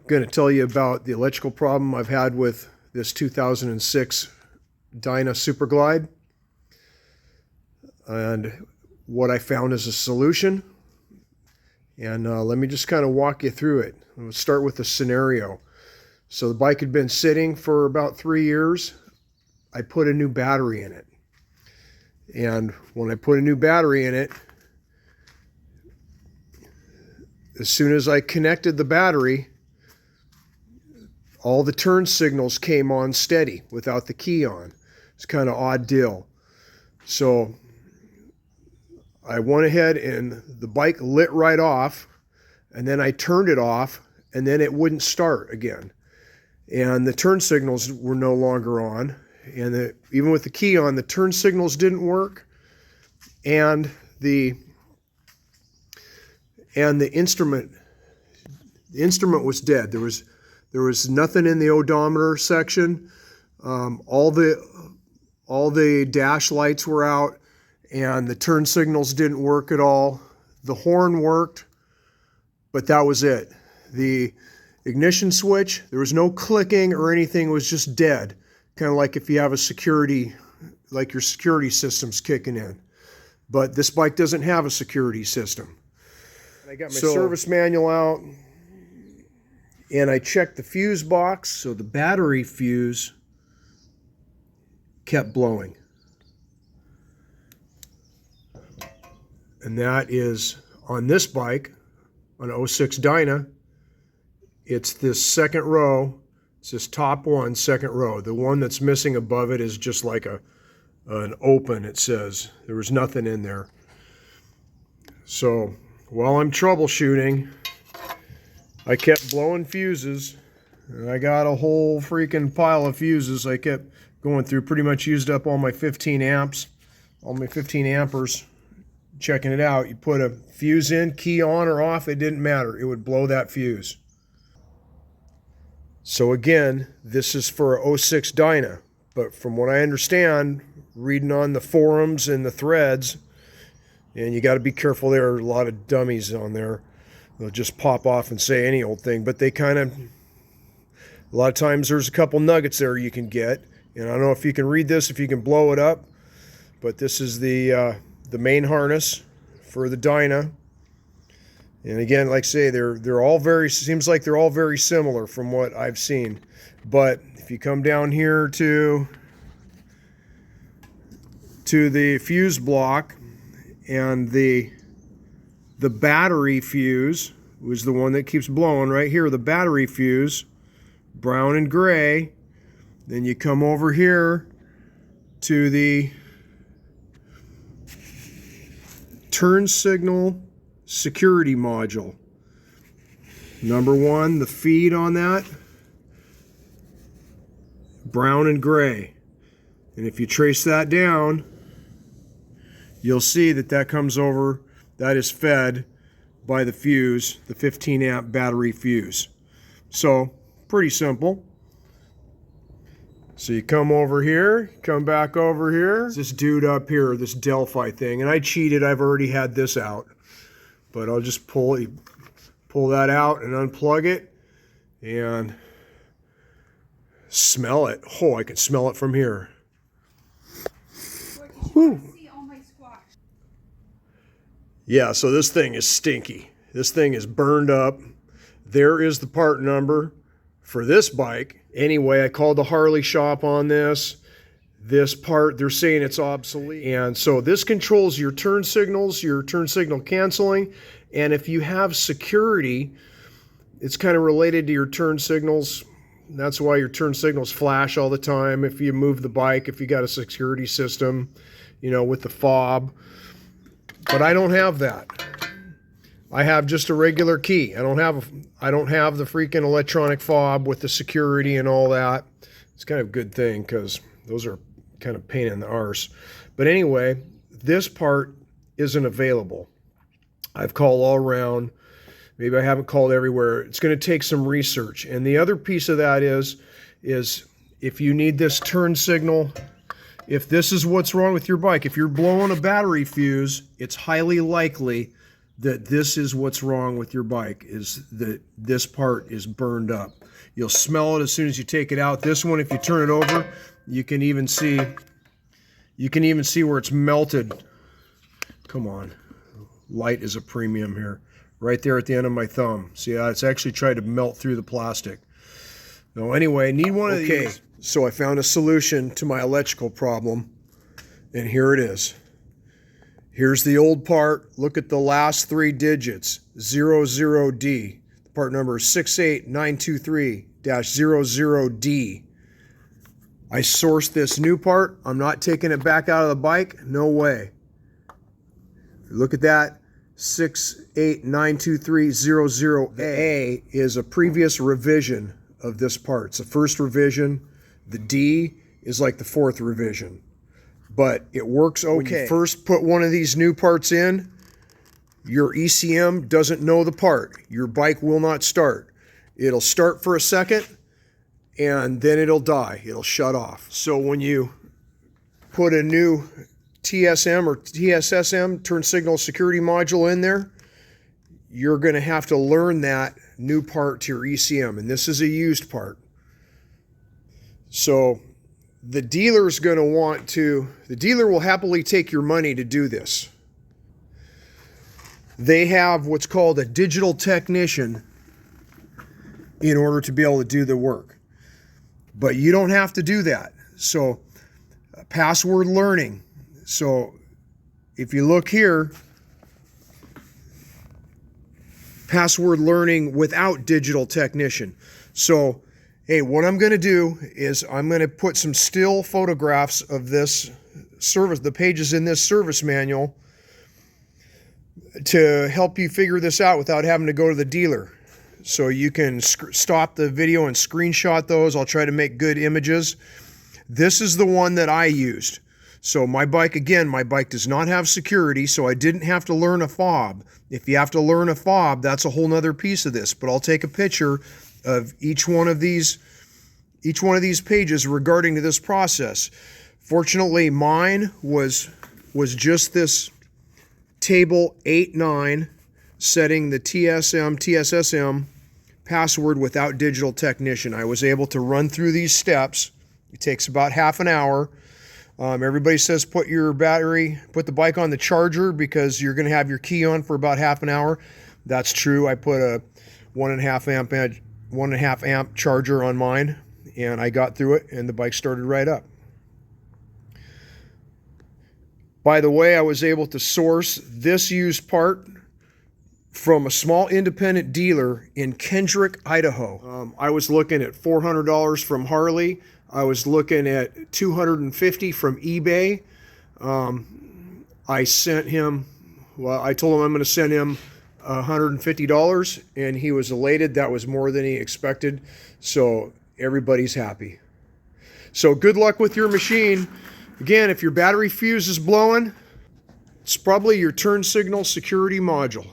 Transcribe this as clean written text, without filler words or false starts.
going to tell you about the electrical problem I've had with this 2006 Dyna Super Glide and what I found as a solution. And let me just kind of walk you through it. We'll start with the scenario. So the bike had been sitting for about 3 years. I put a new battery in it. And when I put a new battery in it, as soon as I connected the battery, all the turn signals came on steady without the key on. It's kind of odd deal. So I went ahead and the bike lit right off, and then I turned it off, and then it wouldn't start again. And the turn signals were no longer on. And even with the key on, the turn signals didn't work. And the instrument was dead. There was nothing in the odometer section. All the dash lights were out, and the turn signals didn't work at all. The horn worked, but that was it. The ignition switch, there was no clicking or anything. It was just dead. Kind of like if you have a security, like your security system's kicking in. But this bike doesn't have a security system. I got my service manual out, and I checked the fuse box. So the battery fuse kept blowing. And that is on this bike, on 06 Dyna. It's this second row. It's this top one, second row. The one that's missing above it is just like an open, it says. There was nothing in there. So while I'm troubleshooting, I kept blowing fuses. And I got a whole freaking pile of fuses I kept going through. Pretty much used up all my 15 amps, all my 15 amperes. Checking it out. You put a fuse in, key on or off, it didn't matter. It would blow that fuse. So again, this is for a 06 Dyna. But from what I understand, reading on the forums and the threads, and you got to be careful, there are a lot of dummies on there. They'll just pop off and say any old thing, but they kind of, a lot of times there's a couple nuggets there you can get. And I don't know if you can read this, if you can blow it up, but this is the main harness for the Dyna. And again, like I say, they're all very, seems like they're all very similar from what I've seen. But if you come down here to the fuse block, and the battery fuse was the one that keeps blowing right here, the battery fuse, brown and gray. Then you come over here to the turn signal security module. Number one, the feed on that, brown and gray. And if you trace that down, you'll see that that comes over, that is fed by the fuse, the 15 amp battery fuse. So, pretty simple. So you come over here, come back over here. It's this dude up here, this Delphi thing, and I cheated, I've already had this out. But I'll just pull that out and unplug it and smell it. Oh, I can smell it from here. Whew. Yeah, so this thing is stinky. This thing is burned up. There is the part number for this bike. Anyway, I called the Harley shop on this. This part, they're saying it's obsolete. And so this controls your turn signals, your turn signal canceling. And if you have security, it's kind of related to your turn signals. That's why your turn signals flash all the time. If you move the bike, if you got a security system, you know, with the fob. But I don't have that. I have just a regular key. I don't have the freaking electronic fob with the security and all that. It's kind of a good thing because those are kind of pain in the arse. But anyway, this part isn't available. I've called all around. Maybe I haven't called everywhere. It's going to take some research. And the other piece of that is if you need this turn signal, if this is what's wrong with your bike, if you're blowing a battery fuse, it's highly likely that this is what's wrong with your bike, is that this part is burned up. You'll smell it as soon as you take it out. This one, if you turn it over, you can even see where it's melted. Come on. Light is a premium here. Right there at the end of my thumb. See, it's actually tried to melt through the plastic. No, anyway, need one of these. So I found a solution to my electrical problem, and here it is. Here's the old part. Look at the last 3 digits, 00D. The part number is 68923-00D. I sourced this new part. I'm not taking it back out of the bike. No way. Look at that. 6892300A is a previous revision of this part. It's the first revision. The D is like the 4th revision. But it works okay. When you first put one of these new parts in, your ECM doesn't know the part. Your bike will not start. It'll start for a second, and then it'll die. It'll shut off. So when you put a new TSM or TSSM, turn signal security module, in there, you're going to have to learn that new part to your ECM, and this is a used part. So the dealer's going to the dealer will happily take your money to do this. They have what's called a digital technician in order to be able to do the work. But you don't have to do that. So password learning. So if you look here, password learning without digital technician. So, hey, what I'm going to do is I'm going to put some still photographs of this service, the pages in this service manual, to help you figure this out without having to go to the dealer. So you can stop the video and screenshot those. I'll try to make good images. This is the one that I used. So my bike, again, my bike does not have security, so I didn't have to learn a fob. If you have to learn a fob, that's a whole nother piece of this. But I'll take a picture of each one of these pages regarding to this process. Fortunately, mine was just this table 8-9, setting the TSSM password without digital technician. I was able to run through these steps. It takes about half an hour. Everybody says put the bike on the charger because you're going to have your key on for about half an hour. That's true. I put a 1.5 amp charger on mine, and I got through it, and the bike started right up. By the way, I was able to source this used part from a small independent dealer in Kendrick, Idaho. I was looking at $400 from Harley. I was looking at $250 from eBay. I sent him, well, I told him I'm going to send him $150, and he was elated. That was more than he expected. So everybody's happy. So good luck with your machine. Again, if your battery fuse is blowing, it's probably your turn signal security module.